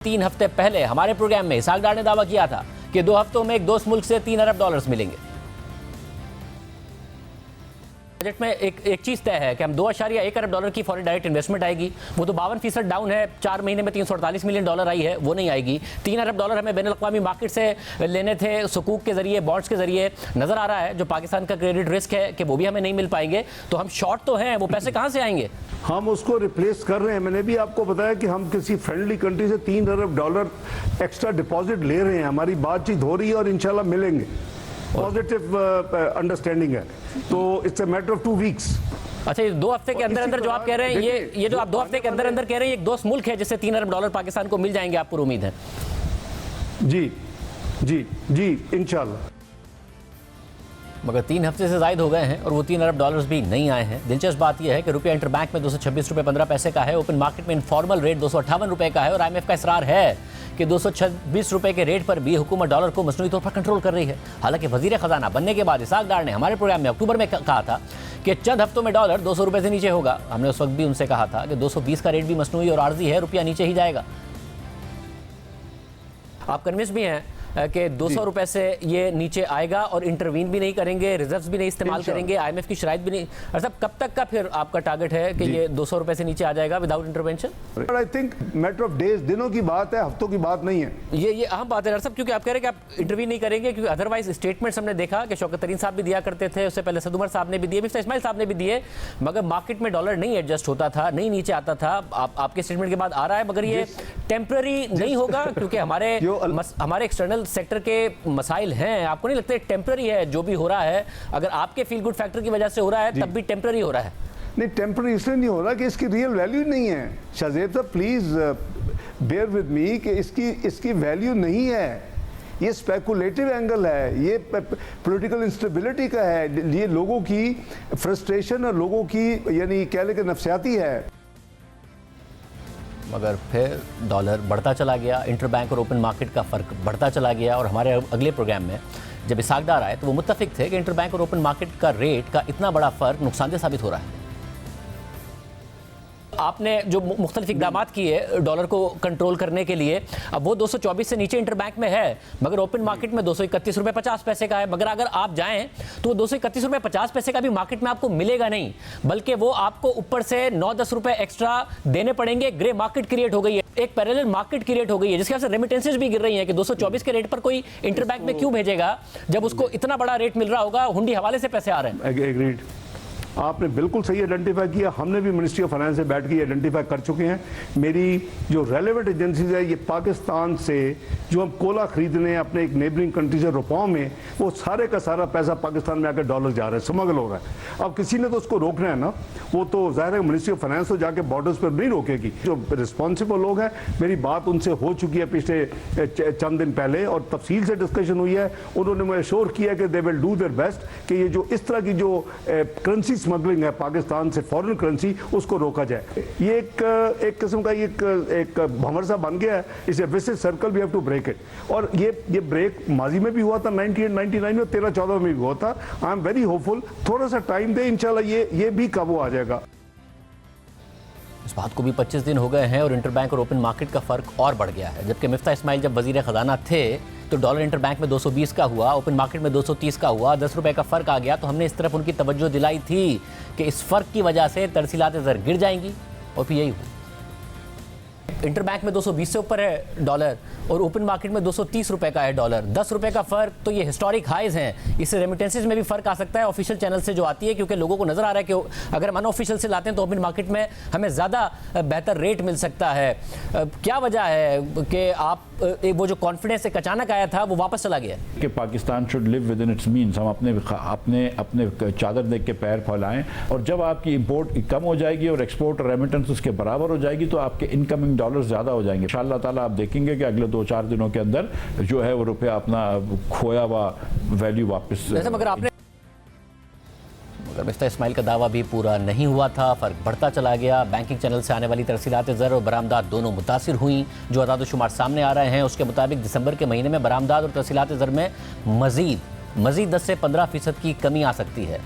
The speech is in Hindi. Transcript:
3 हफ्ते पहले हमारे प्रोग्राम में इसहाक डार ने दावा किया था कि 2 हफ्तों में एक दोस्त मुल्क से 3 अरब डॉलर्स मिलेंगे। बजट में एक चीज तय है कि हम 2.1 अरब डॉलर की फॉरेन डायरेक्ट इन्वेस्टमेंट आएगी। वो तो 52% डाउन है, 4 महीने में 348 मिलियन डॉलर आई है, वो नहीं आएगी। 3 अरब डॉलर हमें बैनुल-अक़वामी मार्केट से लेने थे, सुकूक के जरिए, बॉन्ड्स के जरिए। नजर आ रहा है जो पाकिस्तान का क्रेडिट रिस्क है कि वो भी हमें नहीं मिल पाएंगे, तो हम शॉर्ट तो हैं, वो पैसे कहाँ से आएंगे? हम उसको रिप्लेस कर रहे हैं। मैंने भी आपको बताया कि हम किसी फ्रेंडली कंट्री से 3 अरब डॉलर एक्स्ट्रा डिपॉजिट ले रहे हैं। हमारी बातचीत हो रही है और इंशाल्लाह मिलेंगे। पॉजिटिव अंडरस्टैंडिंग है, तो it's a matter of 2 weeks. अच्छा, ये 2 हफ्ते के अंदर अंदर जो आप कह रहे हैं, ये जो आप 2 हफ्ते के अंदर अंदर कह रहे हैं, एक दोस्त मुल्क है जिससे 3 अरब डॉलर पाकिस्तान को मिल जाएंगे, आपको उम्मीद है? जी जी जी, इंशाल्लाह। मगर 3 हफ्ते से ज़ायद हो गए हैं और वो 3 अरब डॉलर्स भी नहीं आए हैं। दिलचस्प बात यह है कि रुपया इंटरबैंक में 226 रुपये 15 पैसे का है, ओपन मार्केट में इनफॉर्मल रेट 258 रुपये का है और IMF का इसरार है कि 226 रुपये के रेट पर भी हुकूमत डॉलर को मसनूई तौर पर कंट्रोल कर रही है। हालांकि वजीर खजाना बनने के बाद इसहाक डार ने हमारे प्रोग्राम में अक्टूबर में कहा था कि चंद हफ्तों में डॉलर 200 रुपये से नीचे होगा। हमने उस वक्त भी उनसे कहा था कि 220 का रेट भी मसनूई और आर्जी है, रुपया नीचे ही जाएगा। आप कन्विंस भी हैं कि 200 रुपए से ये नीचे आएगा और इंटरवीन भी नहीं करेंगे, रिजर्व्स भी नहीं इस्तेमाल करेंगे, IMF की शराइत भी नहीं। और सब कब तक का फिर आपका टारगेट है कि ये 200 रुपए से नीचे आ जाएगा without intervention? I think matter of days, दिनों की बात है, हफ्तों की बात नहीं है। ये अहम बात है डॉक्टर साहब, क्योंकि आप कह रहे हैं कि आप इंटरवीन नहीं करेंगे, क्योंकि अदरवाइज स्टेटमेंट्स हमने देखा कि शौकत तरीन साहब भी दिया करते थे, उससे पहले सद उमर साहब ने भी दिए, मिस्टर इस्माइल साहब ने भी दिए, मगर मार्केट में डॉलर नहीं एडजस्ट होता था, नहीं नीचे आता था। आपके स्टेटमेंट के बाद आ रहा है, मगर ये टेम्पररी नहीं होगा, क्योंकि हमारे एक्सटर्नल सेक्टर के मसाइल हैं। आपको नहीं लगता टेम्पररी है जो भी हो रहा है? अगर आपके फील गुड फैक्टर की वजह से हो रहा है, तब भी टेम्पररी हो रहा है। नहीं, टेम्पररी इसलिए नहीं हो रहा कि इसकी रियल वैल्यू नहीं है। शाहजेब साहब प्लीज बेयर विद मी कि इसकी वैल्यू नहीं है। ये स्पेकुलेटिव एंगल है, ये पॉलिटिकल इंस्टेबिलिटी का है, ये लोगों की फ्रस्ट्रेशन और लोगों की यानी कह ले कि नफसियाती है। मगर फिर डॉलर बढ़ता चला गया, इंटरबैंक और ओपन मार्केट का फ़र्क बढ़ता चला गया। और हमारे अगले प्रोग्राम में जब इसहाक डार आए तो वो मुत्तफिक थे कि इंटरबैंक और ओपन मार्केट का रेट का इतना बड़ा फ़र्क नुकसानदेह साबित हो रहा है। आपने जो मुख्तलिफ इक़दाम किए डॉलर को कंट्रोल करने के लिए, अब वो 224 से नीचे इंटरबैंक में है, मगर ओपन मार्केट में 231 रुपये 50 पैसे का है। मगर अगर आप जाएं तो 231 रुपये 50 पैसे का भी मार्केट में आपको मिलेगा नहीं, बल्कि वो आपको ऊपर से 9-10 रुपये एक्स्ट्रा देने पड़ेंगे। ग्रे मार्केट क्रिएट हो गई है, एक पैरेलल मार्केट क्रिएट हो गई है, जिसके वजह से रेमिटेंसेज भी गिर रही हैं कि 224 के रेट पर कोई इंटरबैंक में क्यों भेजेगा जब उसको इतना बड़ा रेट मिल रहा होगा, हुंडी हवाले से पैसे आ रहे हैं। एग्रीड, आपने बिल्कुल सही आइडेंटिफाई किया। हमने भी मिनिस्ट्री ऑफ फाइनेंस से बैठ के आइडेंटिफाई कर चुके हैं। मेरी जो रेलेवेंट एजेंसीज है, ये पाकिस्तान से जो हम कोला खरीदने अपने एक नेबरिंग कंट्री से रुपयों में, वो सारे का सारा पैसा पाकिस्तान में आकर डॉलर जा रहा है, स्मगल हो रहा है। अब किसी ने तो उसको रोकना है ना, वो तो जाहिर है मिनिस्ट्री ऑफ फाइनेंस तो जाके बॉर्डर्स पर नहीं रोकेगी। जो रिस्पॉन्सिबल लोग हैं, मेरी बात उनसे हो चुकी है पिछले चंद दिन पहले और तफसील से डिस्कशन हुई है। उन्होंने मुझे श्योर किया कि they will do their best कि ये जो इस तरह की जो करेंसी स्मगलिंग है पाकिस्तान से फॉरेन करेंसी, उसको रोका जाए। ये एक किस्म का एक भंवर सा बन गया है, इसे vicious circle we have to break it. और ये ब्रेक माजी में भी हुआ था, 98-99 में, 13-14 में भी हुआ था। आई एम वेरी होपफुल, थोड़ा सा टाइम दे, इंशाल्लाह ये भी काबू आ जाएगा। इस बात को भी 25 दिन हो गए हैं और इंटरबैंक और ओपन मार्केट का फ़र्क और बढ़ गया है। जबकि मिफ्ता इस्माइल जब वजीर ख़जाना थे तो डॉलर इंटरबैंक में 220 का हुआ, ओपन मार्केट में 230 का हुआ, 10 रुपये का फ़र्क आ गया। तो हमने इस तरफ उनकी तवज्जो दिलाई थी कि इस फ़र्क की वजह से तरसीलात ज़र गिर जाएंगी, और फिर यही हुआ। इंटरबैंक में 220 से ऊपर है डॉलर और ओपन मार्केट में 230 रुपये का है डॉलर, 10 रुपये का फ़र्क। तो ये हिस्टोरिक हाइज हैं। इससे रेमिटेंसेज में भी फ़र्क आ सकता है ऑफिशियल चैनल से जो आती है, क्योंकि लोगों को नज़र आ रहा है कि अगर हम अनऑफिशियल से लाते हैं तो ओपन मार्केट में हमें ज़्यादा बेहतर रेट मिल सकता है। क्या वजह है कि आप वो जो कॉन्फिडेंस एक अचानक आया था वो वापस चला गया कि Pakistan should live with in its means? हम अपने चादर देख के पैर फैलाएं, और जब आपकी इंपोर्ट कम हो जाएगी और एक्सपोर्ट और रेमिटेंस उसके बराबर हो जाएगी तो आपके इनकमिंग डॉलर ज़्यादा हो जाएंगे। इंशाअल्लाह ताला आप देखेंगे कि अगले 2-4 दिनों के अंदर जो है वो रुपया अपना खोया हुआ वैल्यू वापस। मगर मिफ्ता इस्माइल का दावा भी पूरा नहीं हुआ था, फ़र्क बढ़ता चला गया। बैंकिंग चैनल से आने वाली तरसीलात ज़र और बरामदात दोनों मुतासिर हुई। जो अदाद शुमार सामने आ रहे हैं उसके मुताबिक दिसंबर के महीने में बरामदात और तरसीलात ज़र में मज़ीद 10 से 15% की कमी आ सकती है।